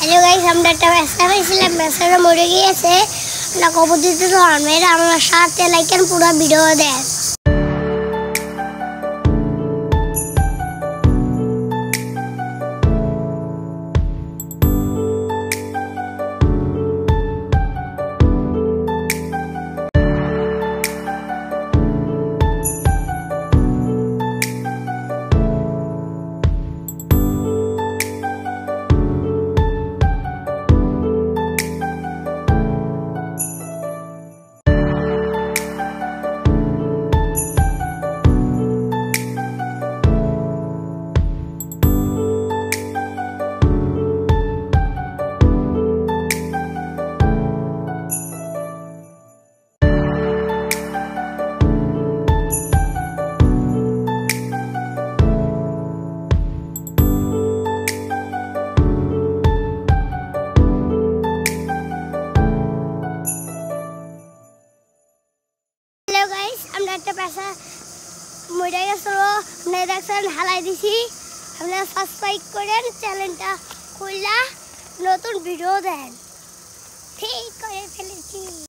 Hello guys, আমরা একটা ব্যবসা পেয়েছিলাম, ব্যবসাটা মরে গিয়েছে না কবুতরটা ধর্মের। আমার সাথে লাইকেন পুরো ভিডিও দেন। আমরা একটা পেশা মরে গেছিল, আপনারা দেখছেন হালাই দিছি। আপনারা সাবস্ক্রাইব করেন, চ্যানেলটা খুললা নতুন ভিডিও দেন। ঠিক করে ফেলেছি।